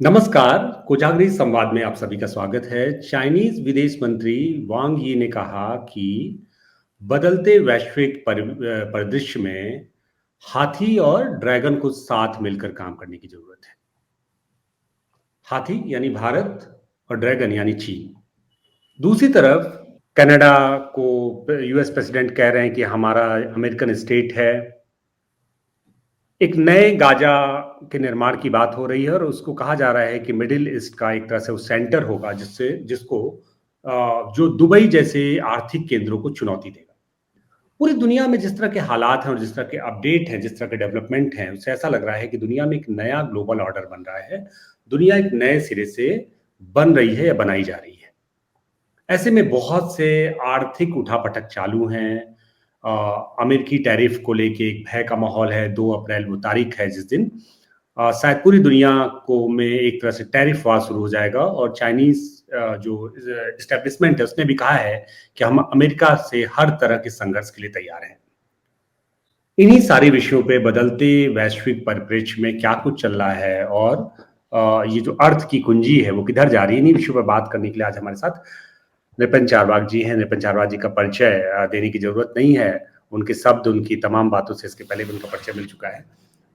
नमस्कार, कोजागरी संवाद में आप सभी का स्वागत है। चाइनीज विदेश मंत्री वांग यी ने कहा कि बदलते वैश्विक परिदृश्य में हाथी और ड्रैगन को साथ मिलकर काम करने की जरूरत है। हाथी यानी भारत और ड्रैगन यानी चीन। दूसरी तरफ कनाडा को यूएस प्रेसिडेंट कह रहे हैं कि हमारा अमेरिकन स्टेट है। एक नए गाजा के निर्माण की बात हो रही है और उसको कहा जा रहा है कि मिडिल ईस्ट का एक तरह से वो सेंटर होगा जिसको जो दुबई जैसे आर्थिक केंद्रों को चुनौती देगा। पूरी दुनिया में जिस तरह के हालात हैं और जिस तरह के अपडेट हैं, जिस तरह के डेवलपमेंट हैं, उससे ऐसा लग रहा है कि दुनिया में एक नया ग्लोबल ऑर्डर बन रहा है। दुनिया एक नए सिरे से बन रही है या बनाई जा रही है। ऐसे में बहुत से आर्थिक उठापटक चालू हैं। अमेरिकी टैरिफ को लेके एक भय का माहौल है। 2 अप्रैल वो तारीख है जिस दिन शायद पूरी दुनिया को में एक तरह से टैरिफ वार शुरू हो जाएगा और चाइनीज जो एस्टेब्लिशमेंट है उसने भी कहा है कि हम अमेरिका से हर तरह के संघर्ष के लिए तैयार हैं। इन्हीं सारे विषयों पे बदलते वैश्विक परिप्रेक्ष्य में क्या कुछ चल रहा है और ये जो अर्थ की कुंजी है वो किधर जा रही है, इन्हीं विषयों पर बात करने के लिए आज हमारे साथ नितिन चारवाक जी हैं। नितिन चारवाक जी का परिचय देने की जरूरत नहीं है। उनके शब्द, उनकी तमाम बातों से इसके पहले भी उनका परिचय मिल चुका है।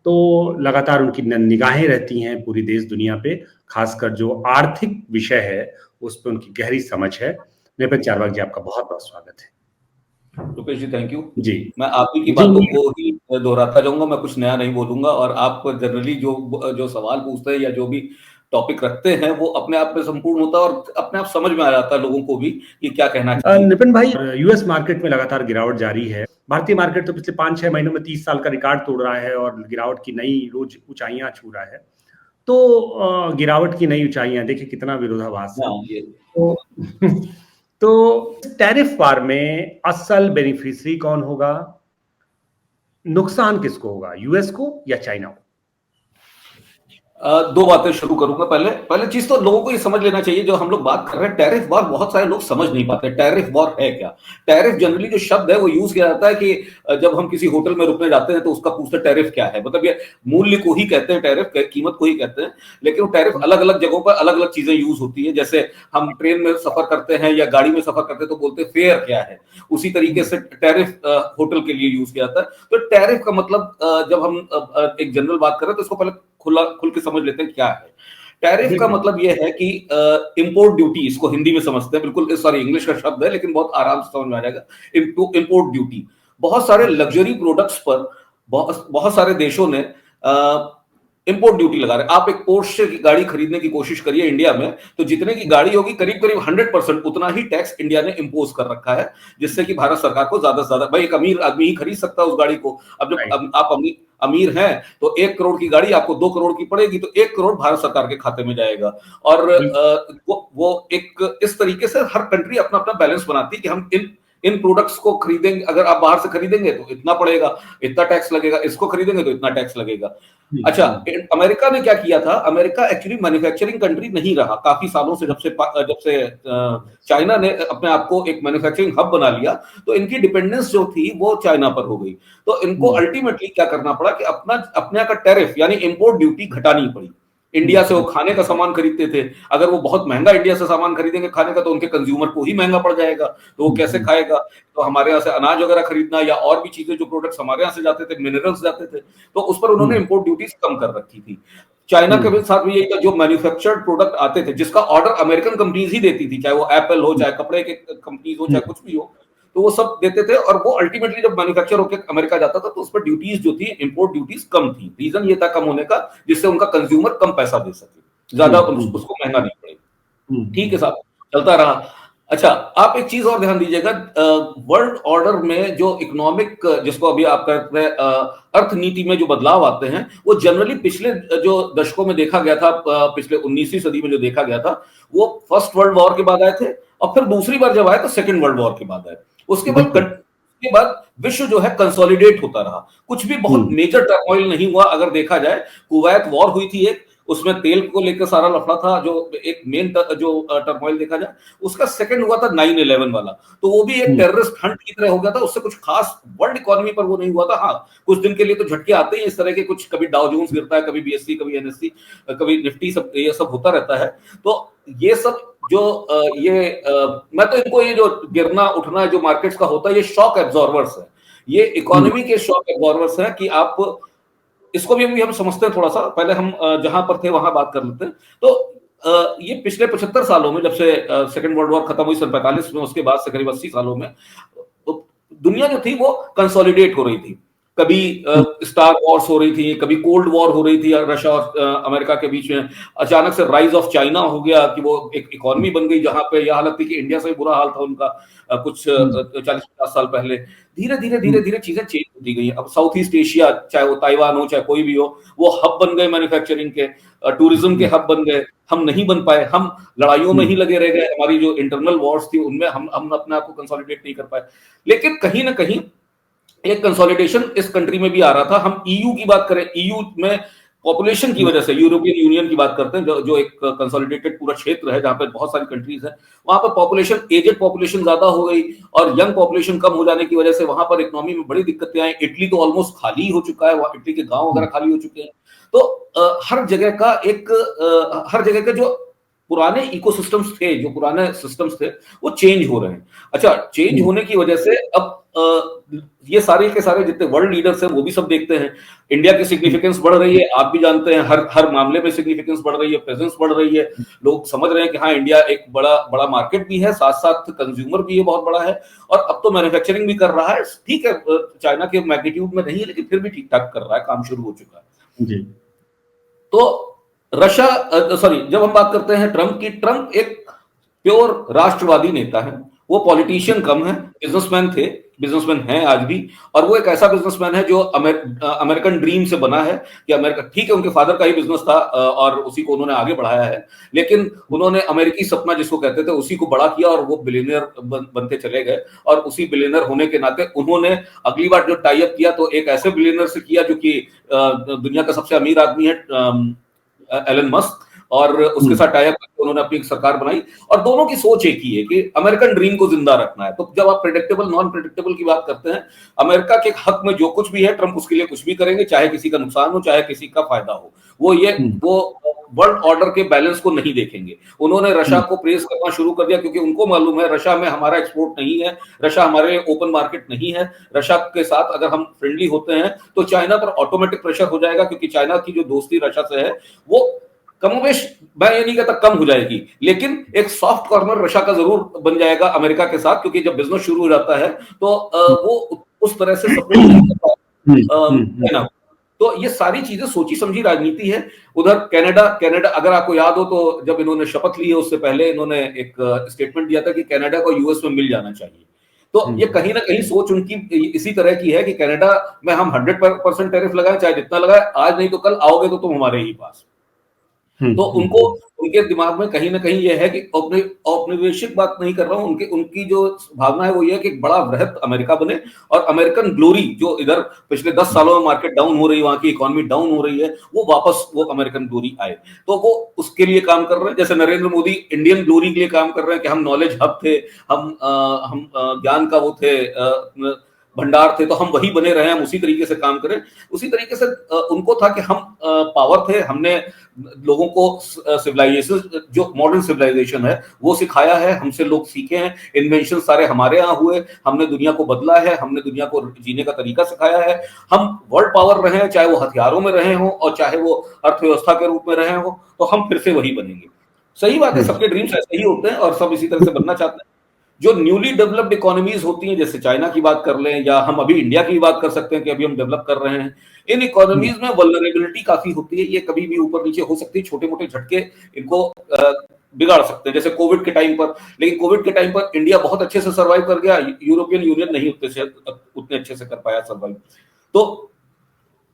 तो लगातार उनकी निगाहें रहती हैं पूरी देश दुनिया पे, खासकर जो आर्थिक विषय है उस पर उनकी गहरी समझ है। नितिन चारवाक जी, आपका बहुत बहुत स्वागत है। रुपेश जी, थैंक यू जी। मैं आप ही की बातों को ही दोहराता जाऊंगा। मैं कुछ नया नहीं बोलूंगा और आप जनरली जो जो सवाल पूछते हैं या जो भी टॉपिक रखते हैं वो अपने आप में संपूर्ण होता है और अपने आप समझ में आ जाता है लोगों को भी कि क्या कहना चाहिए। नितिन भाई, यूएस मार्केट में लगातार गिरावट जारी है। भारतीय मार्केट तो पिछले 5-6 महीनों में 30 साल का रिकॉर्ड तोड़ रहा है और गिरावट की नई रोज ऊंचाइयां छू रहा है। तो गिरावट की नई ऊंचाइयां देखिए कितना विरोधाभास है। ये तो तो टैरिफ वार में असल बेनिफिशियरी कौन होगा? नुकसान किसको होगा, यूएस को या चाइना को? दो बातें शुरू करूंगा। पहले चीज तो लोगों को ये समझ लेना चाहिए, जो हम लोग बात कर रहे हैं टैरिफ वॉर, बहुत सारे लोग समझ नहीं पाते टैरिफ वॉर है क्या। टैरिफ जनरली जो शब्द है वो यूज किया जाता है कि जब हम किसी होटल में रुकने जाते हैं तो उसका पूछते टैरिफ क्या है, मतलब ये मूल्य को ही कहते हैं, टैरिफ कीमत को ही कहते हैं। लेकिन वो टैरिफ अलग अलग जगहों पर अलग अलग चीजें यूज होती है। जैसे हम ट्रेन में सफर करते हैं या गाड़ी में सफर करते हैं तो बोलते हैं फेयर क्या है, उसी तरीके से टैरिफ होटल के लिए यूज किया जाता है। तो टैरिफ का मतलब जब हम एक जनरल बात करें तो इसको पहले खुल के समझ लेते हैं क्या है। टैरिफ का मतलब यह है कि इंपोर्ट ड्यूटी, इसको हिंदी में समझते हैं, बिल्कुल सॉरी इंग्लिश का शब्द है लेकिन बहुत आराम से समझ में आ जाएगा। इंपोर्ट ड्यूटी बहुत सारे लग्जरी प्रोडक्ट्स पर बहुत सारे देशों ने इंपोर्ट ड्यूटी लगा रहे। आप एक पोर्शे की गाड़ी खरीदने की कोशिश करिए इंडिया में, तो जितने की गाड़ी होगी करीब करीब 100% उतना ही टैक्स इंडिया ने इंपोज कर रखा है, जिससे कि भारत सरकार को ज्यादा से ज्यादा, भाई एक अमीर आदमी ही खरीद सकता है उस गाड़ी को। अब जब आप अमीर हैं तो 1 करोड़ की गाड़ी आपको 2 करोड़ की पड़ेगी, तो 1 करोड़ भारत सरकार के खाते में जाएगा। और वो एक इस तरीके से हर कंट्री अपना अपना बैलेंस बनाती है कि हम इन प्रोडक्ट्स को खरीदेंगे, अगर आप बाहर से खरीदेंगे तो इतना पड़ेगा, इतना टैक्स लगेगा, इसको खरीदेंगे तो इतना टैक्स लगेगा। अच्छा, अमेरिका ने क्या किया था, अमेरिका एक्चुअली मैन्युफैक्चरिंग कंट्री नहीं रहा काफी सालों से। जब से चाइना ने अपने आप को एक मैन्युफैक्चरिंग हब बना लिया तो इनकी डिपेंडेंस जो थी वो चाइना पर हो गई। तो इनको अल्टीमेटली क्या करना पड़ा कि अपने का टैरिफ यानी इंपोर्ट ड्यूटी घटानी पड़ी। इंडिया से वो खाने का सामान खरीदते थे, अगर वो बहुत महंगा इंडिया से सामान खरीदेंगे खाने का तो उनके कंज्यूमर को ही महंगा पड़ जाएगा, तो वो कैसे खाएगा। तो हमारे यहाँ से अनाज वगैरह खरीदना या और भी चीजें, जो प्रोडक्ट्स हमारे यहाँ से जाते थे, मिनरल्स जाते थे, तो उस पर उन्होंने इंपोर्ट ड्यूटीज कम कर रखी थी। चाइना के साथ भी यही था, जो मैन्युफैक्चर्ड प्रोडक्ट आते थे जिसका ऑर्डर अमेरिकन कंपनीज ही देती थी, चाहे वो एप्पल हो, चाहे कपड़े के कंपनीज हो, चाहे कुछ भी हो, तो वो सब देते थे। और वो अल्टीमेटली जब मैन्युफैक्चर होकर अमेरिका जाता था तो उस पर ड्यूटीज जो थी, इंपोर्ट ड्यूटीज कम थी। रीजन ये था कम होने का, जिससे उनका कंज्यूमर कम पैसा दे सके, ज्यादा उसको महंगा नहीं पड़े। ठीक है साहब, चलता रहा। अच्छा, आप एक चीज और ध्यान दीजिएगा, वर्ल्ड ऑर्डर में जो इकोनॉमिक, जिसको अभी आप कहते हैं अर्थनीति में जो बदलाव आते हैं, वो जनरली पिछले जो दशकों में देखा गया था, पिछले 19वीं सदी में जो देखा गया था, वो फर्स्ट वर्ल्ड वॉर के बाद आए थे और फिर दूसरी बार जब आए तो सेकेंड वर्ल्ड वॉर के बाद आए। उसके बाद विश्व जो है कंसोलिडेट होता रहा, कुछ भी बहुत मेजर टर्मोइल नहीं हुआ। अगर देखा जाए, कुवैत वॉर हुई थी एक, उसमें तेल को लेकर सारा लफड़ा था, जो एक मेन जो टर्मोइल देखा जाए, उसका सेकंड हुआ था 9/11 वाला, तो वो भी एक टेररिस्ट हंट की तरह हो गया था, उससे कुछ खास वर्ल्ड इकोनॉमी पर वो नहीं हुआ था। हाँ, कुछ दिन के लिए तो झटके आते हैं इस तरह के, कुछ कभी डाउ जोन्स गिरता है, कभी बीएससी, कभी एनएससी, कभी निफ्टी, सब ये सब होता रहता है। तो ये सब जो मैं तो इनको, ये जो गिरना उठना जो मार्केट्स का होता है, ये शॉक एब्जॉर्वर्स है, ये इकोनॉमी के शॉक एब्जॉर्वर्स हैं कि आप इसको भी हम समझते हैं थोड़ा सा। पहले हम जहां पर थे वहां बात कर लेते हैं। तो ये पिछले 75 सालों में, जब से सेकेंड वर्ल्ड वॉर खत्म हुई सन 45 में, उसके बाद से करीब 80 सालों में तो दुनिया जो थी वो कंसोलिडेट हो रही थी। कभी स्टार वॉर्स हो रही थी, कभी कोल्ड वॉर हो रही थी रशिया और अमेरिका के बीच में। अचानक से राइज ऑफ चाइना हो गया कि वो एक इकोनॉमी बन गई, जहां पे यह हालत थी कि इंडिया से भी बुरा हाल था उनका कुछ 40-50 साल पहले। धीरे धीरे धीरे धीरे चीजें चेंज होती गई। अब साउथ ईस्ट एशिया, चाहे वो ताइवान हो, चाहे कोई भी हो, वो हब बन गए मैन्युफैक्चरिंग के, टूरिज्म के हब बन गए। हम नहीं बन पाए, हम लड़ाइयों में ही लगे रह गए, हमारी जो इंटरनल वॉर्स थी उनमें हम अपने आप को कंसोलिडेट नहीं कर पाए। लेकिन कहीं ना कहीं एक कंसोलिडेशन इस कंट्री में भी आ रहा था। हम ईयू की बात करें, ईयू में पॉपुलेशन की वजह से, यूरोपियन यूनियन की बात करते हैं, जो एक कंसोलिडेटेड पूरा क्षेत्र है जहां पे बहुत सारी कंट्रीज हैं, वहां पर पॉपुलेशन, एजेड पॉपुलेशन ज्यादा हो गई और यंग पॉपुलेशन कम हो जाने की वजह से वहां पर इकोनॉमी में बड़ी दिक्कतें आई। इटली तो ऑलमोस्ट खाली हो चुका है, इटली के गांव वगैरह खाली हो चुके हैं। तो हर जगह का हर जगह के जो पुराने इकोसिस्टम्स थे, जो पुराने सिस्टम्स थे, वो चेंज हो रहे हैं। अच्छा, चेंज होने की वजह से अब ये सारे के सारे जितने वर्ल्ड लीडर्स हैं वो भी सब देखते हैं इंडिया की सिग्निफिकेंस बढ़ रही है। आप भी जानते हैं, हर हर मामले में सिग्निफिकेंस बढ़ रही है, प्रेजेंस बढ़ रही है। लोग समझ रहे हैं कि हाँ, इंडिया एक बड़ा बड़ा मार्केट भी है, साथ साथ कंज्यूमर भी है, बहुत बड़ा है, और अब तो मैन्युफैक्चरिंग भी कर रहा है। ठीक है, चाइना के मैग्नीट्यूड में नहीं है, लेकिन फिर भी ठीक ठाक कर रहा है, काम शुरू हो चुका है जी। तो रशिया, सॉरी, जब हम बात करते हैं ट्रंप की, ट्रंप एक प्योर राष्ट्रवादी नेता है। वो पॉलिटिशियन कम है, बिजनेसमैन थे, बिजनेसमैन हैं आज भी। और वो एक ऐसा बिजनेसमैन है जो अमेरिकन ड्रीम से बना है कि अमेरिका, ठीक है, उनके फादर का ही बिजनेस था और उसी को उन्होंने आगे बढ़ाया है, लेकिन उन्होंने अमेरिकी सपना जिसको कहते थे उसी को बड़ा किया और वो बिलियनियर बनते चले गए। और उसी बिलियनियर होने के नाते उन्होंने अगली बार जो टाई अप किया तो एक ऐसे बिलियनियर से किया जो कि दुनिया का सबसे अमीर आदमी है, एलन मस्क, और उसके साथ टाई अप करके उन्होंने अपनी सरकार बनाई। और दोनों की सोच एक ही है कि अमेरिकन ड्रीम को जिंदा रखना है। तो जब आप प्रेडिक्टेबल नॉन प्रेडिक्टेबल की बात करते हैं, अमेरिका के हक में जो कुछ भी है, ट्रंप उसके लिए कुछ भी करेंगे, चाहे किसी का नुकसान हो, चाहे किसी का फायदा हो। वो वर्ल्ड ऑर्डर के बैलेंस को नहीं देखेंगे। उन्होंने रशिया को प्रेस करना शुरू कर दिया क्योंकि उनको मालूम है रशिया में हमारा एक्सपोर्ट नहीं है, रशिया हमारे ओपन मार्केट नहीं है। रशिया के साथ अगर हम फ्रेंडली होते हैं तो चाइना पर ऑटोमेटिक प्रेशर हो जाएगा, क्योंकि चाइना की जो दोस्ती रशिया से है वो कमोबेश, मैं ये नहीं कहता कम हो जाएगी, लेकिन एक सॉफ्ट कॉर्नर रशिया का जरूर बन जाएगा अमेरिका के साथ, क्योंकि जब बिजनेस शुरू हो जाता है तो वो उस तरह से सपोर्ट नहीं कर पाएगा। तो ये सारी चीजें सोची समझी राजनीति है। उधर कनाडा अगर आपको याद हो तो जब इन्होंने शपथ ली है उससे पहले इन्होंने एक स्टेटमेंट दिया था कि कनाडा को यूएस में मिल जाना चाहिए। तो ये कहीं ना कहीं सोच उनकी इसी तरह की है कि कनाडा में हम 100% टैरिफ लगाएं, चाहे जितना लगाए, आज नहीं तो कल आओगे तो तुम हमारे ही पास। तो उनको, उनके दिमाग में कहीं ना कहीं यह है कि औपनिवेशिक बात नहीं कर रहा हूं, उनकी जो भावना है वो ये है कि एक बड़ा वृहत अमेरिका बने और अमेरिकन ग्लोरी जो इधर पिछले 10 सालों में मार्केट डाउन हो रही है, वहां की इकोनॉमी डाउन हो रही है, वो वापस वो अमेरिकन ग्लोरी आए। तो वो उसके लिए काम कर रहे हैं। जैसे नरेंद्र मोदी इंडियन ग्लोरी के लिए काम कर रहे हैं कि हम नॉलेज हब थे, हम ज्ञान का वो थे, भंडार थे, तो हम वही बने रहे, हम उसी तरीके से काम करें। उसी तरीके से उनको था कि हम पावर थे, हमने लोगों को सिविलाइजेशन, जो मॉडर्न सिविलाइजेशन है वो सिखाया है, हमसे लोग सीखे हैं, इन्वेंशन सारे हमारे यहाँ हुए, हमने दुनिया को बदला है, हमने दुनिया को जीने का तरीका सिखाया है। हम वर्ल्ड पावर रहे हैं, चाहे वो हथियारों में रहे हों और चाहे वो अर्थव्यवस्था के रूप में रहे हों, तो हम फिर से वही बनेंगे। सही बात है, सबके ड्रीम्स ऐसे ही होते हैं और सब इसी तरह से बनना चाहते हैं। जो न्यूली डेवलप्ड इकोनॉमीज होती हैं, जैसे चाइना की बात कर लें या हम अभी इंडिया की बात कर सकते हैं कि अभी हम डेवलप कर रहे हैं, इन इकोनॉमीज में वल्नरेबिलिटी काफी होती है। ये कभी भी ऊपर नीचे हो सकती है, छोटे मोटे झटके इनको बिगाड़ सकते हैं, जैसे कोविड के टाइम पर। लेकिन कोविड के टाइम पर इंडिया बहुत अच्छे से सर्वाइव कर गया, यूरोपियन यूनियन नहीं उतने अच्छे से कर पाया सर्वाइव। तो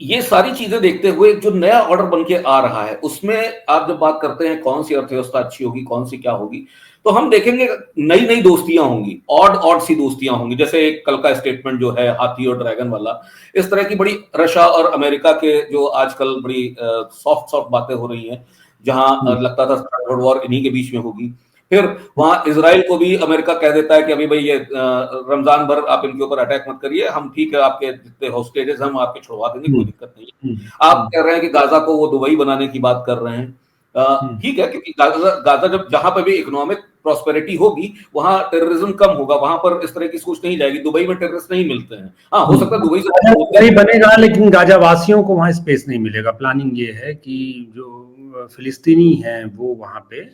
ये सारी चीजें देखते हुए जो नया ऑर्डर बन के आ रहा है, उसमें आप जब बात करते हैं कौन सी अर्थव्यवस्था अच्छी होगी, कौन सी क्या होगी, तो हम देखेंगे नई नई दोस्तियां होंगी, ऑड ऑड सी दोस्तियां होंगी। जैसे एक कल का स्टेटमेंट जो है हाथी और ड्रैगन वाला, इस तरह की बड़ी रशिया और अमेरिका के जो आजकल बड़ी सॉफ्ट सॉफ्ट बातें हो रही हैं, जहां लगता था वर्ल्ड वॉर इन्हीं के बीच में होगी। फिर वहां इसराइल को भी अमेरिका कह देता है कि अभी भाई ये रमजान भर आप इनके ऊपर अटैक मत करिए, हम ठीक है आपके जितने होस्टेजेस हम आपके छुड़वा देंगे, कोई दिक्कत नहीं है। आप कह रहे हैं कि गाजा को वो दुबई बनाने की बात कर रहे हैं, ठीक है, क्योंकि गाजा जब जहां पर भी इकोनॉमिक प्रॉस्पेरिटी होगी वहां टेररिज्म कम होगा, वहां पर इस तरह की सोच नहीं जाएगी। दुबई में टेररिस्ट नहीं मिलते हैं, हाँ हो सकता है दुबई से बनेगा, लेकिन गाजा वासियों को वहां स्पेस नहीं मिलेगा। प्लानिंग ये है कि जो फिलिस्तीनी हैं वो वहां पे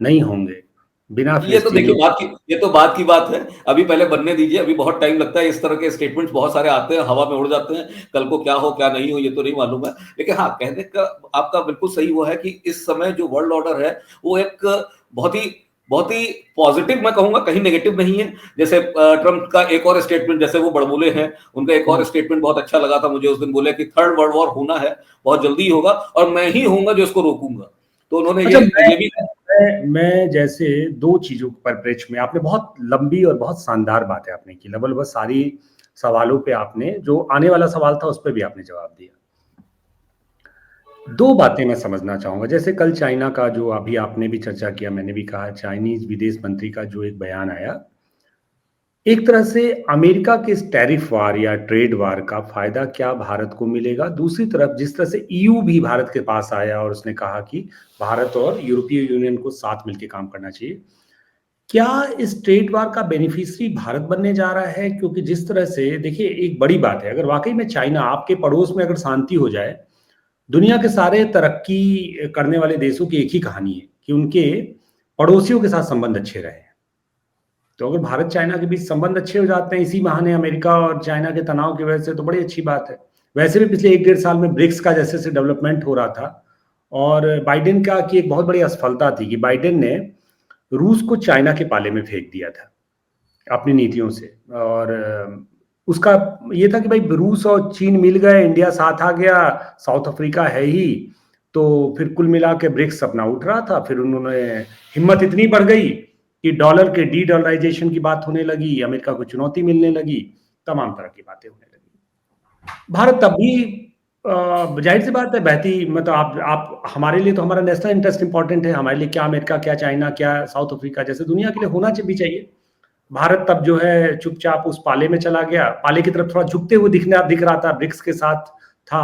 नहीं होंगे, बिना ये तो फिलिस्तीनियों। देखिए ये तो बात की बात है, अभी पहले बनने दीजिए, अभी बहुत टाइम लगता है। इस तरह के स्टेटमेंट्स बहुत सारे आते हैं, हवा में उड़ जाते हैं, कल को क्या हो क्या नहीं हो ये तो नहीं मालूम है। लेकिन हाँ, कहने का आपका बिल्कुल सही वो है कि इस समय जो वर्ल्ड ऑर्डर है वो एक बहुत ही पॉजिटिव, मैं कहूंगा, कहीं नेगेटिव नहीं है। जैसे ट्रम्प का एक और स्टेटमेंट, जैसे वो बड़बोले हैं, उनका एक और स्टेटमेंट बहुत अच्छा लगा था मुझे उस दिन। बोले कि थर्ड वर्ल्ड वॉर होना है, बहुत जल्दी होगा, और मैं ही होऊंगा जो इसको रोकूंगा। तो उन्होंने अच्छा, ये भी मैं जैसे दो चीजों पर परिप्रेक्ष्य में, आपने बहुत लंबी और बहुत शानदार बातें आपने की, लगभग सारी सवालों पे आपने, जो आने वाला सवाल था उस पर भी आपने जवाब दिया। दो बातें मैं समझना चाहूंगा। जैसे कल चाइना का जो अभी आपने भी चर्चा किया, मैंने भी कहा, चाइनीज विदेश मंत्री का जो एक बयान आया, एक तरह से अमेरिका के इस टैरिफ वार या ट्रेड वार का फायदा क्या भारत को मिलेगा? दूसरी तरफ जिस तरह से ईयू भी भारत के पास आया और उसने कहा कि भारत और यूरोपीय यूनियन को साथ मिलकर काम करना चाहिए, क्या इस ट्रेड वार का बेनिफिशियरी भारत बनने जा रहा है? क्योंकि जिस तरह से देखिए, एक बड़ी बात है, अगर वाकई में चाइना आपके पड़ोस में अगर शांति हो जाए, दुनिया के सारे तरक्की करने वाले देशों की एक ही कहानी है कि उनके पड़ोसियों के साथ संबंध अच्छे रहे। तो अगर भारत चाइना के बीच संबंध अच्छे हो जाते हैं इसी बहाने अमेरिका और चाइना के तनाव की वजह से, तो बड़ी अच्छी बात है। वैसे भी पिछले 1-1.5 साल में ब्रिक्स का जैसे जैसे डेवलपमेंट हो रहा था, और बाइडेन का की एक बहुत बड़ी असफलता थी कि बाइडेन ने रूस को चाइना के पाले में फेंक दिया था अपनी नीतियों से। और उसका ये था कि भाई रूस और चीन मिल गए, इंडिया साथ आ गया, साउथ अफ्रीका है ही, तो फिर कुल मिला के ब्रिक्स अपना उठ रहा था। फिर उन्होंने हिम्मत इतनी बढ़ गई कि डॉलर के डी डॉलराइजेशन की बात होने लगी, अमेरिका को चुनौती मिलने लगी, तमाम तरह की बातें होने लगी। भारत तब भी जाहिर सी बात है बहती, मतलब आप हमारे लिए तो हमारा नेशनल इंटरेस्ट इंपॉर्टेंट है, हमारे लिए क्या अमेरिका, क्या चाइना, क्या साउथ अफ्रीका जैसे दुनिया के लिए होना भी चाहिए। भारत तब जो है चुपचाप उस पाले में चला गया, पाले की तरफ थोड़ा झुकते हुए दिख रहा था, ब्रिक्स के साथ था।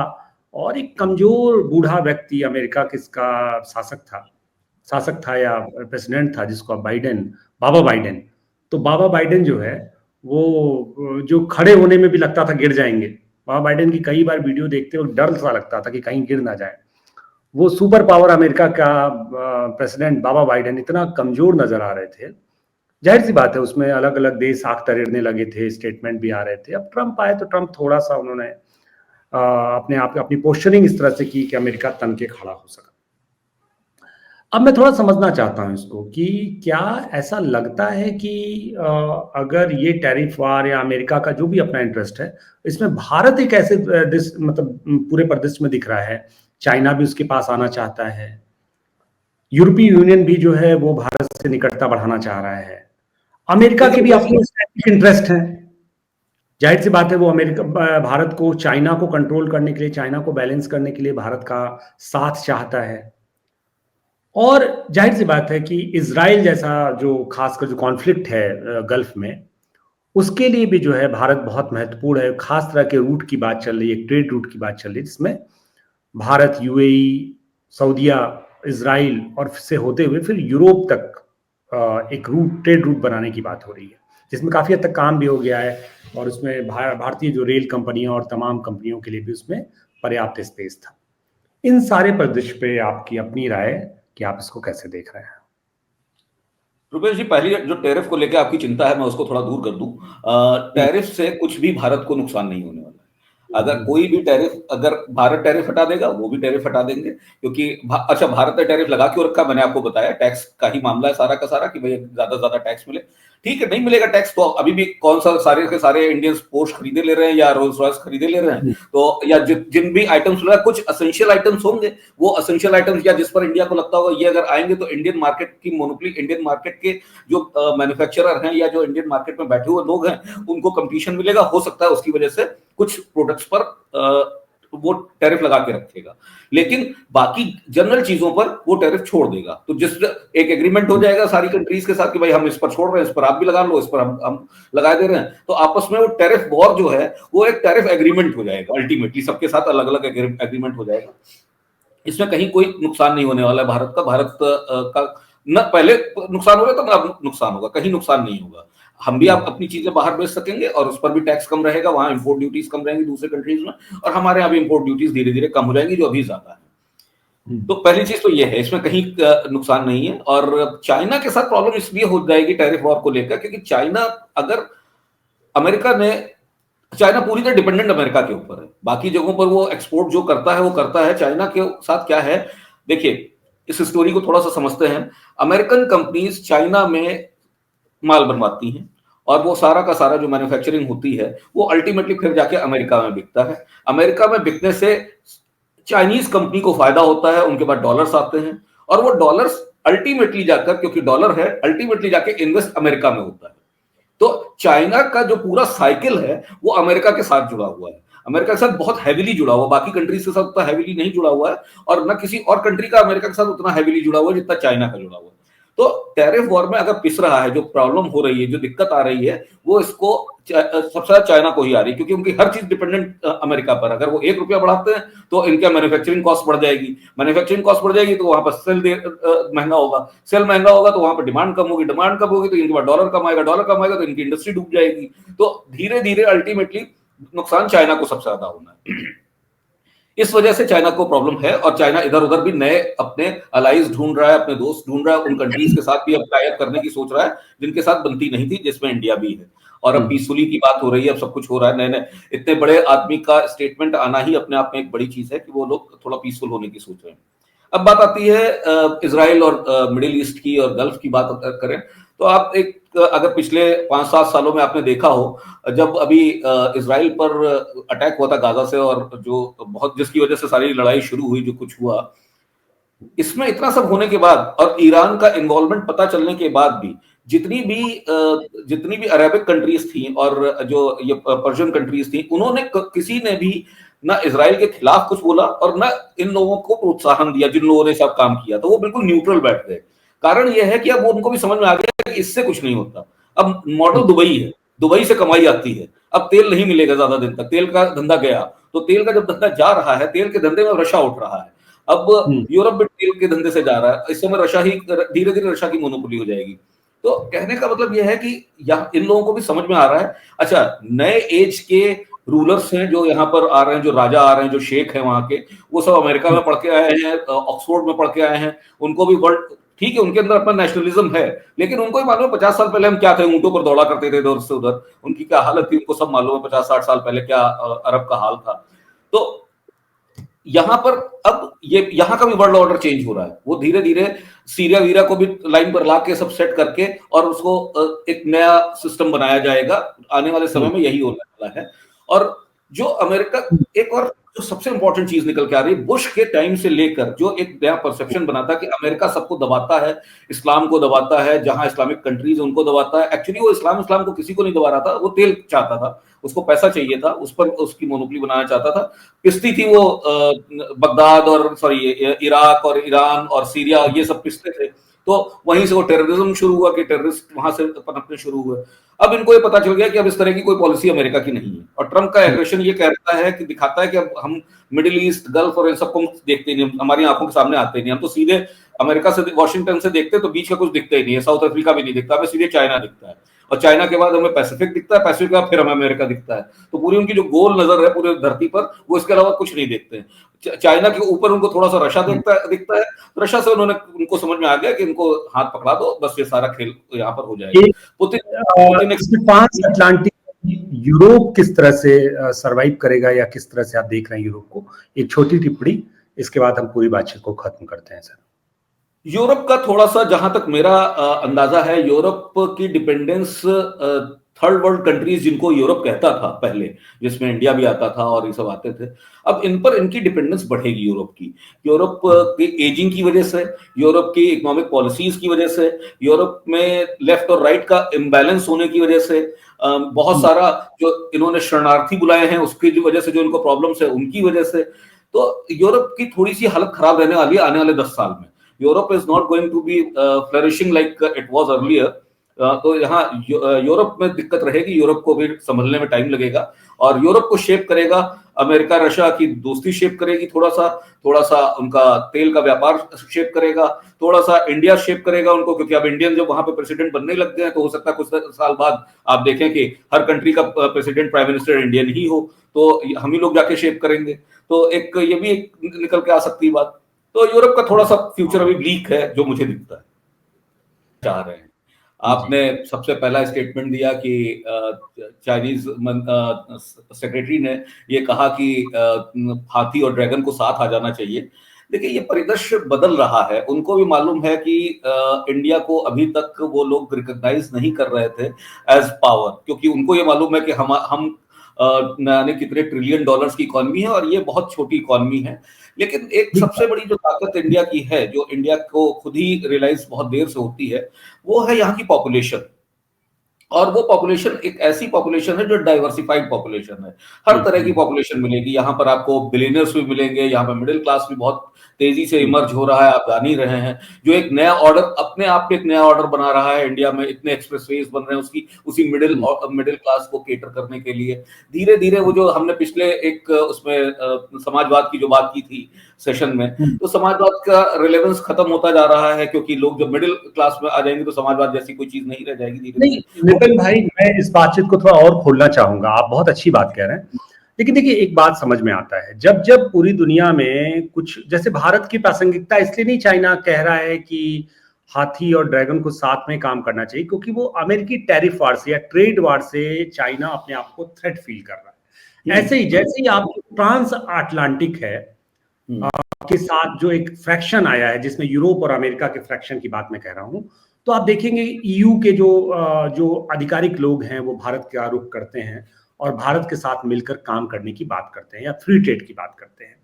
और एक कमजोर बूढ़ा व्यक्ति अमेरिका किसका शासक था या प्रेसिडेंट था, जिसको अब बाइडेन, बाबा बाइडेन। तो बाबा बाइडेन जो है वो जो खड़े होने में भी लगता था गिर जाएंगे। बाबा बाइडेन की कई बार वीडियो देखते हुए डर सा लगता था कि कहीं गिर ना जाए। वो सुपर पावर अमेरिका का प्रेसिडेंट बाबा बाइडेन इतना कमजोर नजर आ रहे थे। जाहिर सी बात है उसमें अलग अलग देश आंख तरेड़ने लगे थे, स्टेटमेंट भी आ रहे थे। अब ट्रंप आए तो ट्रंप थोड़ा सा उन्होंने अपने आप अपनी पोस्चरिंग इस तरह से की कि अमेरिका तन के खड़ा हो सका। अब मैं थोड़ा समझना चाहता हूं इसको कि क्या ऐसा लगता है कि अगर ये टैरिफ वार या अमेरिका का जो भी अपना इंटरेस्ट है, इसमें भारत एक ऐसे मतलब पूरे परिदृश्य में दिख रहा है, चाइना भी उसके पास आना चाहता है, यूरोपीय यूनियन भी जो है वो भारत से निकटता बढ़ाना चाह रहा है, अमेरिका के भी अपने स्ट्रेटेजिक इंटरेस्ट हैं। जाहिर सी बात है वो अमेरिका भारत को, चाइना को कंट्रोल करने के लिए, चाइना को बैलेंस करने के लिए भारत का साथ चाहता है। और जाहिर सी बात है कि इजराइल जैसा जो खासकर जो कॉन्फ्लिक्ट है गल्फ में, उसके लिए भी जो है भारत बहुत महत्वपूर्ण है। खास तरह के रूट की बात चल रही है, ट्रेड रूट की बात चल रही है, जिसमें भारत, यूएई, सऊदीया, इजराइल और से होते हुए फिर यूरोप तक एक रूट, ट्रेड रूट बनाने की बात हो रही है, जिसमें काफी हद तक काम भी हो गया है। और उसमें भारतीय जो रेल कंपनियां और तमाम कंपनियों के लिए भी उसमें पर्याप्त स्पेस था। इन सारे परिदृश्य पे आपकी अपनी राय कि आप इसको कैसे देख रहे हैं? रुपेश जी, पहली जो टैरिफ को लेकर आपकी चिंता है मैं उसको थोड़ा दूर कर दूं। टैरिफ से कुछ भी भारत को नुकसान नहीं होने वाला है। अगर कोई भी टैरिफ, अगर भारत टैरिफ हटा देगा वो भी टैरिफ हटा देंगे, क्योंकि अच्छा, भारत ने टैरिफ लगा क्यों रखा मैंने आपको बताया, टैक्स का ही मामला है सारा का सारा कि भाई ज्यादा से ज्यादा टैक्स मिले। ठीक है, नहीं मिलेगा टैक्स तो अभी भी कौन सा सारे के सारे इंडियन पोस्ट खरीदे ले रहे हैं या रोल्स रॉयस खरीदे ले रहे हैं, तो या जिन भी आइटम्स ले रहे हैं, कुछ असेंशियल आइटम्स होंगे, वो असेंशियल आइटम्स या जिस पर इंडिया को लगता होगा ये अगर आएंगे तो इंडियन मार्केट की मोनोपोली, इंडियन मार्केट के जो मैन्युफैक्चरर हैं या जो इंडियन मार्केट में बैठे हुए लोग हैं उनको कंपटीशन मिलेगा, हो सकता है उसकी वजह से कुछ प्रोडक्ट्स पर वो टैरिफ लगा के रखेगा, लेकिन बाकी जनरल चीजों पर वो टैरिफ छोड़ देगा। तो जिस एक एग्रीमेंट हो जाएगा सारी कंट्रीज के साथ कि भाई हम इस पर छोड़ रहे हैं, इस पर आप भी लगा लो, इस पर हम लगा दे रहे हैं, तो आपस में वो टैरिफ वॉर जो है वो एक टैरिफ एग्रीमेंट हो जाएगा, अल्टीमेटली सबके साथ अलग अलग एग्रीमेंट हो जाएगा। इसमें कहीं कोई नुकसान नहीं होने वाला है भारत का, भारत का न पहले नुकसान हो रहा था ना अब नुकसान होगा, कहीं नुकसान नहीं होगा। हम भी आप अपनी चीजें बाहर बेच सकेंगे और उस पर भी टैक्स कम रहेगा, वहां इंपोर्ट ड्यूटीज कम रहेंगी दूसरे कंट्रीज में, और हमारे यहाँ भी इंपोर्ट ड्यूटीज धीरे धीरे कम हो जाएंगी जो अभी ज्यादा है। तो पहली चीज तो ये है, इसमें कहीं नुकसान नहीं है। और चाइना के साथ प्रॉब्लम इसलिए हो जाएगी टैरिफ वॉर को लेकर, क्योंकि चाइना अगर अमेरिका ने, चाइना पूरी तरह डिपेंडेंट अमेरिका के ऊपर है, बाकी जगहों पर वो एक्सपोर्ट जो करता है वो करता है। चाइना के साथ क्या है, देखिए इस स्टोरी को थोड़ा सा समझते हैं। अमेरिकन कंपनीज चाइना में माल बनवाती हैं और वो सारा का सारा जो मैन्युफैक्चरिंग होती है वो अल्टीमेटली फिर जाके अमेरिका में बिकता है। अमेरिका में बिकने से चाइनीज कंपनी को फायदा होता है, उनके पास डॉलर्स आते हैं और वो डॉलर्स अल्टीमेटली जाकर, क्योंकि डॉलर है, अल्टीमेटली जाके इन्वेस्ट अमेरिका में होता है। तो चाइना का जो पूरा साइकिल है वो अमेरिका के साथ जुड़ा हुआ है, अमेरिका के साथ बहुत हैविली जुड़ा हुआ, बाकी कंट्रीज के साथ उतना हैविली नहीं जुड़ा हुआ है, और न किसी और कंट्री का अमेरिका के साथ उतना हैविली जुड़ा हुआ है जितना चाइना का जुड़ा हुआ है। तो टैरिफ वॉर में अगर पिस रहा है, जो प्रॉब्लम हो रही है, जो दिक्कत आ रही है, वो इसको सबसे ज्यादा चाइना को ही आ रही है, क्योंकि उनकी हर चीज डिपेंडेंट अमेरिका पर। अगर वो ₹1 बढ़ाते हैं तो इनका मैन्युफैक्चरिंग कॉस्ट बढ़ जाएगी, मैन्युफैक्चरिंग कॉस्ट बढ़ जाएगी तो वहां पर सेल महंगा होगा, सेल महंगा होगा तो वहां पर डिमांड कम होगी, डिमांड कम होगी तो इनके पास डॉलर कम आएगा, डॉलर कम आएगा तो इनकी इंडस्ट्री डूब जाएगी। तो धीरे धीरे अल्टीमेटली नुकसान चाइना को सबसे ज्यादा होना है। इस वजह से चाइना को प्रॉब्लम है, और चाइना इधर उधर भी नए अपने अलाइज ढूंढ रहा है, अपने दोस्त ढूंढ रहा है, उन कंट्रीज के साथ भी अब टाई अप करने की सोच रहा है जिनके साथ बनती नहीं थी, जिसमें इंडिया भी है। और अब पीसफुली की बात हो रही है, अब सब कुछ हो रहा है। नए नए इतने बड़े आदमी का स्टेटमेंट आना ही अपने आप में एक बड़ी चीज है कि वो लोग थोड़ा पीसफुल होने की सोच रहे हैं। अब बात आती है इजराइल और मिडिल ईस्ट की और गल्फ की बात करें तो आप एक अगर पिछले 5-7 सालों में आपने देखा हो, जब अभी इजराइल पर अटैक हुआ था गाजा से, और जो बहुत जिसकी वजह से सारी लड़ाई शुरू हुई, जो कुछ हुआ, इसमें इतना सब होने के बाद और ईरान का इन्वॉल्वमेंट पता चलने के बाद भी जितनी भी अरेबिक कंट्रीज थी और जो ये पर्शियन कंट्रीज थी, उन्होंने किसी ने भी ना इजराइल के खिलाफ कुछ बोला और ना इन लोगों को प्रोत्साहन दिया जिन लोगों ने सब काम किया, तो वो बिल्कुल न्यूट्रल बैठ गए। कारण यह है कि अब उनको भी समझ में आ गया कि इससे कुछ नहीं होता। अब मॉडल दुबई है, दुबई से कमाई आती है, अब तेल नहीं मिलेगा ज्यादा दिन तक, तेल का धंधा गया, तो तेल का जब धंधा जा रहा है, तेल के धंधे में रशा उठ रहा है, अब यूरोप भी तेल के धंधे से जा रहा है, इस समय रशा ही धीरे धीरे रशा की मोनोपोली हो जाएगी। तो कहने का मतलब यह है कि इन लोगों को भी समझ में आ रहा है, अच्छा नए एज के रूलर्स हैं जो यहाँ पर आ रहे हैं, जो राजा आ रहे हैं, जो शेख हैं वहां के, वो सब अमेरिका में पढ़ के आए हैं, ऑक्सफोर्ड में पढ़ के आए हैं, उनको भी वर्ल्ड, ठीक है उनके अंदर अपना नेशनलिज्म है, लेकिन उनको ही मालूम है 50 साल पहले हम क्या थे, ऊंटों पर दौड़ा करते थे इधर से उधर, उनकी क्या हालत थी, उनको सब मालूम है 50-60 साल पहले क्या अरब का हाल था। तो यहाँ पर अब ये यहाँ का भी वर्ल्ड ऑर्डर चेंज हो रहा है, वो धीरे धीरे सीरिया वीरा को भी लाइन पर ला के सब सेट करके और उसको एक नया सिस्टम बनाया जाएगा, आने वाले समय में यही होने वाला है। और जो अमेरिका, एक और जो सबसे इंपॉर्टेंट चीज निकल के आ रही है, बुश के टाइम से लेकर जो एक नया परसेप्शन बना था कि अमेरिका सबको दबाता है, इस्लाम को दबाता है, जहां इस्लामिक कंट्रीज उनको दबा है, एक्चुअली वो इस्लाम को किसी को नहीं दबा रहा था, वो तेल चाहता था, उसको पैसा चाहिए था, उस पर उसकी मोनोपोली बनाना चाहता था। पिसती थी वो बगदाद और सॉरी इराक और ईरान और सीरिया, ये सब पिसते थे, तो वहीं से वो टेररिज्म शुरू हुआ कि टेररिस्ट वहां से पनपने शुरू हुए। अब इनको ये पता चल गया कि अब इस तरह की कोई पॉलिसी अमेरिका की नहीं है, और ट्रंप का एग्रेशन ये कहता है कि दिखाता है कि अब हम मिडिल ईस्ट, गल्फ और इन सबको देखते नहीं, हमारी आंखों के सामने आते नहीं, हम तो सीधे अमेरिका से वॉशिंगटन से देखते तो बीच का कुछ दिखता ही नहीं है, साउथ अफ्रीका भी नहीं दिखता, हमें सीधे चाइना दिखता है, और चाइना के बाद हमें पैसिफिक दिखता है, पैसिफिक के बाद फिर हमें अमेरिका दिखता है। तो पूरी उनकी जो गोल नजर है पूरे धरती पर, वो इसके अलावा कुछ नहीं देखते हैं। चाइना के ऊपर उनको थोड़ा सा रशिया दिखता है, रशिया से उनको समझ में आ गया कि इनको हाथ पकड़ा दो, बस ये सारा खेल यहाँ पर हो जाएगा। पुतिन पांच अटलांटिक यूरोप किस तरह से सरवाइव करेगा, या किस तरह से आप देख रहे हैं यूरोप को? एक छोटी टिप्पणी, इसके बाद हम पूरी बातचीत को खत्म करते हैं सर। यूरोप का थोड़ा-सा जहाँ तक मेरा अंदाज़ा है, यूरोप की डिपेंडेंस थर्ड वर्ल्ड कंट्रीज़ जिनको यूरोप कहता था पहले, जिसमें इंडिया भी आता था और ये सब आते थे। अब इन पर इनकी डिपेंडेंस बढ़ेगी यूरोप की। यूरोप की एजिंग की वजह से, यूरोप की इकोनॉमिक पॉलिसीज़ की वजह से, यूरोप में लेफ्ट और राइट का इम्बैलेंस होने की वजह से, बहुत सारा जो इन्होंने शरणार्थी बुलाए हैं, उसकी जो वजह से जो इनको प्रॉब्लम्स है, उनकी वजह से। तो यूरोप की थोड़ी-सी हालत खराब रहने वाली है आने वाले 10 साल में। Europe is not going to be flourishing like it was earlier. तो यहाँ यूरोप में दिक्कत रहेगी, यूरोप को भी संभलने में टाइम लगेगा और यूरोप को शेप करेगा अमेरिका रशिया की दोस्ती शेप करेगी, थोड़ा सा उनका तेल का व्यापार शेप करेगा, थोड़ा सा इंडिया शेप करेगा उनको, क्योंकि अब इंडियन जब वहां पे प्रेसिडेंट बनने लग गए हैं तो हो सकता है कुछ साल बाद आप देखें कि हर कंट्री का प्रेसिडेंट प्राइम मिनिस्टर इंडियन ही हो, तो हम ही लोग जाके शेप करेंगे। तो एक ये भी एक निकल के आ सकती है बात। तो यूरोप का थोड़ा सा फ्यूचर अभी ब्लीक है जो मुझे दिखता है। चाह रहे हैं, आपने सबसे पहला स्टेटमेंट दिया कि चाइनीज सेक्रेटरी ने ये कहा कि हाथी और ड्रैगन को साथ आ जाना चाहिए। देखिए ये परिदृश्य बदल रहा है, उनको भी मालूम है कि इंडिया को अभी तक वो लोग रिकॉग्नाइज नहीं कर रहे थे एज पावर, क्योंकि उनको ये मालूम है कि हम न कितने ट्रिलियन डॉलर्स की इकॉनमी है और ये बहुत छोटी इकॉनमी है। लेकिन एक सबसे बड़ी जो ताकत इंडिया की है, जो इंडिया को खुद ही रियलाइज बहुत देर से होती है, वो है यहाँ की पॉपुलेशन। और वो पॉपुलेशन एक ऐसी पॉपुलेशन है जो डाइवर्सिफाइड पॉपुलेशन है, हर तरह की पॉपुलेशन मिलेगी यहाँ पर आपको। बिलियनर्स भी मिलेंगे यहाँ पर, मिडिल क्लास भी बहुत तेजी से इमर्ज हो रहा है, आप जान ही रहे हैं। जो एक नया ऑर्डर, अपने आप पे एक नया ऑर्डर बना रहा है इंडिया में, इतने एक्सप्रेसवेज बन रहे हैं उसकी, उसी मिडिल क्लास को केटर करने के लिए। धीरे धीरे वो जो हमने पिछले एक उसमें समाजवाद की जो बात की थी सेशन में, तो समाजवाद का रिलेवेंस खत्म होता जा रहा है, क्योंकि लोग जब मिडिल क्लास में आ जाएंगे तो समाजवाद जैसी कोई चीज नहीं रह जाएगी धीरे नहीं धीरे। नितिन भाई, मैं इस बातचीत को थोड़ा और खोलना चाहूंगा। आप बहुत अच्छी बात कह रहे हैं, लेकिन देखिए एक बात समझ में आता है, जब जब पूरी दुनिया में कुछ, जैसे भारत की प्रासंगिकता इसलिए नहीं चाइना कह रहा है कि हाथी और ड्रैगन को साथ में काम करना चाहिए, क्योंकि वो अमेरिकी टैरिफ वार से या ट्रेड वार से चाइना अपने आप को थ्रेट फील कर रहा है। ऐसे ही जैसे ही आप ट्रांस अटलांटिक है के साथ जो एक फ्रैक्शन आया है, जिसमें यूरोप और अमेरिका के फ्रैक्शन की बात मैं कह रहा हूं, तो आप देखेंगे ईयू के जो आधिकारिक लोग हैं वो भारत का रुख करते हैं और भारत के साथ मिलकर काम करने की बात करते हैं या फ्री ट्रेड की बात करते हैं।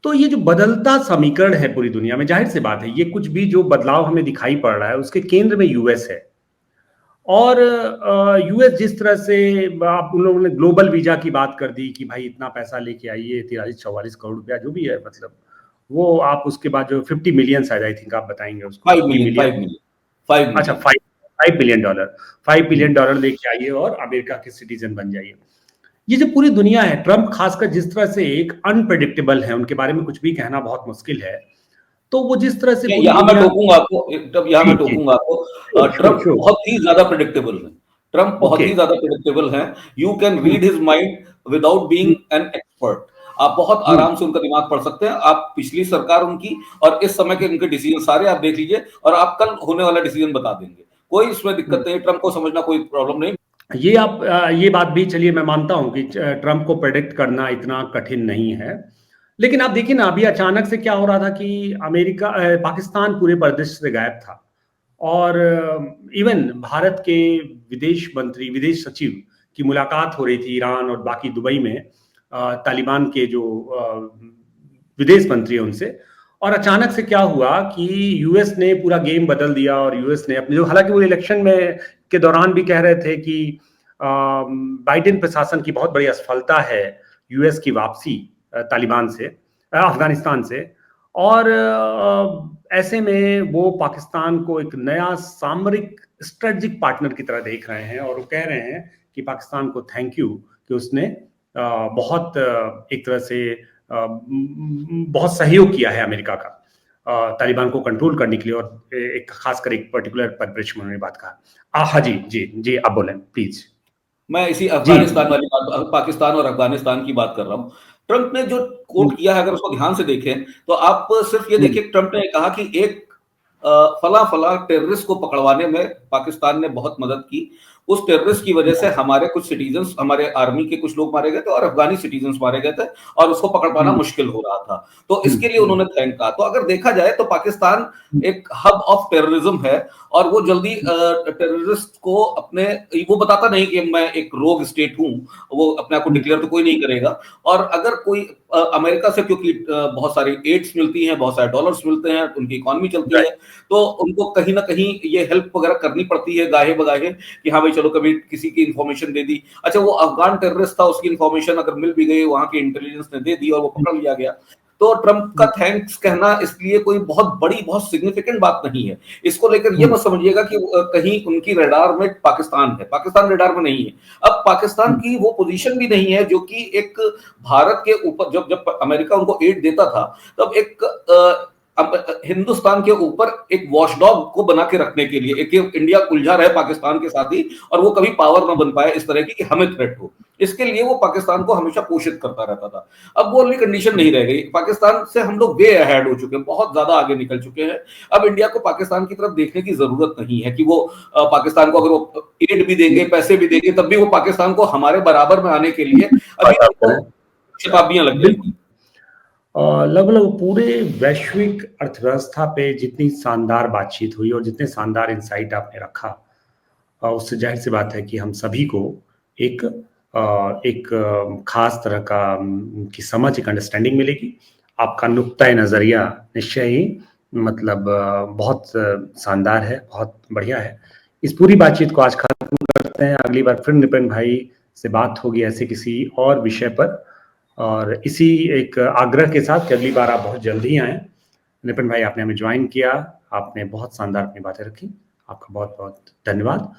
तो ये जो बदलता समीकरण है पूरी दुनिया में, जाहिर सी बात है ये कुछ भी जो बदलाव हमें दिखाई पड़ रहा है उसके केंद्र में यूएस है। और यूएस जिस तरह से, आप उन लोगों ने ग्लोबल वीजा की बात कर दी कि भाई इतना पैसा लेके आइए, 43-44 करोड़ रुपया जो भी है, मतलब वो आप उसके बाद जो 50 मिलियन शायद, आई थिंक आप बताएंगे उसको, 5 मिलियन अच्छा 5 बिलियन डॉलर, $5 बिलियन लेके आइए और अमेरिका के सिटीजन बन जाइए। ये जो पूरी दुनिया है, ट्रंप खासकर जिस तरह से एक अनप्रेडिक्टेबल है, उनके बारे में कुछ भी कहना बहुत मुश्किल है। तो वो जिस तरह से पूरी यहाँ मैं दुनिया, टोकूंगा आपको, तब यहाँ मैं टोकूंगा आपको। ट्रंप बहुत ही ज्यादा प्रेडिक्टेबल है, ट्रंप बहुत ही ज्यादा प्रेडिक्टेबल है। You can read his mind without being an expert. आप बहुत आराम से उनका दिमाग पढ़ सकते हैं। आप पिछली सरकार उनकी और इस समय के उनके डिसीजन सारे आप देख लीजिए और आप कल होने वाला डिसीजन बता देंगे, कोई इसमें दिक्कत नहीं। ट्रंप को समझना कोई प्रॉब्लम नहीं। ये आप ये बात भी, चलिए मैं मानता हूं कि ट्रंप को प्रेडिक्ट करना इतना कठिन नहीं है, लेकिन आप देखिए ना अभी अचानक से क्या हो रहा था कि अमेरिका, पाकिस्तान पूरे परिदृश्य से गायब था। और इवन भारत के विदेश मंत्री, विदेश सचिव की मुलाकात हो रही थी ईरान और बाकी दुबई में तालिबान के जो विदेश मंत्री है उनसे। और अचानक से क्या हुआ कि यूएस ने पूरा गेम बदल दिया और यूएस ने अपने जो, हालांकि वो इलेक्शन में के दौरान भी कह रहे थे कि बाइडेन प्रशासन की बहुत बड़ी असफलता है यूएस की वापसी तालिबान से, अफगानिस्तान से। और ऐसे में वो पाकिस्तान को एक नया सामरिक स्ट्रेटेजिक पार्टनर की तरह देख रहे हैं और वो कह रहे हैं कि पाकिस्तान को थैंक यू कि उसने बहुत एक तरह से बहुत सहयोग किया है अमेरिका का तालिबान को कंट्रोल करने के लिए। और एक खासकर एक पर्टिकुलर परिप्रेक्ष्य में उन्होंने बात कहा। हाँ जी जी जी, आप बोलें प्लीज। मैं इसी अफगानिस्तान वाली बात, पाकिस्तान और अफगानिस्तान की बात कर रहा हूं। ट्रंप ने जो कोट किया है अगर उसको ध्यान से देखें तो आप सिर्फ ये देखिए, ट्रंप ने कहा कि एक फला फला टेररिस्ट को पकड़वाने में पाकिस्तान ने बहुत मदद की। उस टेररिस्ट की वजह से हमारे कुछ सिटीजन्स, हमारे आर्मी के कुछ लोग मारे गए थे और अफगानी सिटीजन्स मारे गए थे और उसको पकड़ पाना मुश्किल हो रहा था। तो इसके लिए उन्होंने थैंक कहा। तो अगर देखा जाए तो पाकिस्तान एक हब ऑफ टेररिज्म है और वो जल्दी टेररिस्ट को अपने, वो बताता नहीं कि मैं एक रोग स्टेट हूं, वो अपने आप को डिक्लेयर तो कोई नहीं करेगा। और अगर कोई अमेरिका से, क्योंकि बहुत सारी एड्स मिलती हैं, बहुत सारे डॉलर्स मिलते हैं, उनकी इकोनॉमी चलती है, तो उनको कहीं ना कहीं ये हेल्प वगैरह करनी पड़ती है गाहे बगाहे कि हाँ भाई चलो कभी किसी की इंफॉर्मेशन दे दी। अच्छा, वो अफगान टेररिस्ट था, उसकी इंफॉर्मेशन अगर मिल भी गई, वहां के इंटेलिजेंस ने दे दी और वो पकड़ लिया गया, तो ट्रंप का थैंक्स कहना इसलिए कोई बहुत बड़ी, बहुत सिग्निफिकेंट बात नहीं है। इसको लेकर ये मत समझिएगा कि कहीं उनकी रडार में पाकिस्तान है, पाकिस्तान रडार में नहीं है। अब पाकिस्तान की वो पोजीशन भी नहीं है जो कि एक भारत के ऊपर, जब जब अमेरिका उनको एड देता था तब एक अब हिंदुस्तान के ऊपर एक वॉचडॉग को बना के रखने के लिए, एक इंडिया उलझा रहे पाकिस्तान के साथ ही और वो कभी पावर ना बन पाए इस तरह की कि हमें थ्रेट हो, इसके लिए वो पाकिस्तान को हमेशा पोषित करता रहता था। अब वो वाली कंडीशन नहीं रह गई। पाकिस्तान से हम लोग वे अहेड हो चुके हैं, बहुत ज्यादा आगे निकल चुके हैं। अब इंडिया को पाकिस्तान की तरफ देखने की जरूरत नहीं है कि वो पाकिस्तान को अगर वो एड भी देंगे, पैसे भी देंगे, तब भी वो पाकिस्तान को हमारे बराबर में आने के लिए अभी शताब्दियां लग जाएंगी। लगभग पूरे वैश्विक अर्थव्यवस्था पे जितनी शानदार बातचीत हुई और जितने शानदार इंसाइट आपने रखा, उससे जाहिर सी बात है कि हम सभी को एक खास तरह का की समझ, एक अंडरस्टैंडिंग मिलेगी। आपका नुक्ता नज़रिया निश्चय ही मतलब बहुत शानदार है, बहुत बढ़िया है। इस पूरी बातचीत को आज खत्म करते हैं। अगली बार फिर नितिन भाई से बात होगी ऐसे किसी और विषय पर, और इसी एक आग्रह के साथ कि अगली बार आप बहुत जल्दी ही आएँ। नितिन भाई, आपने हमें ज्वाइन किया, आपने बहुत शानदार अपनी बातें रखी। आपका बहुत बहुत धन्यवाद।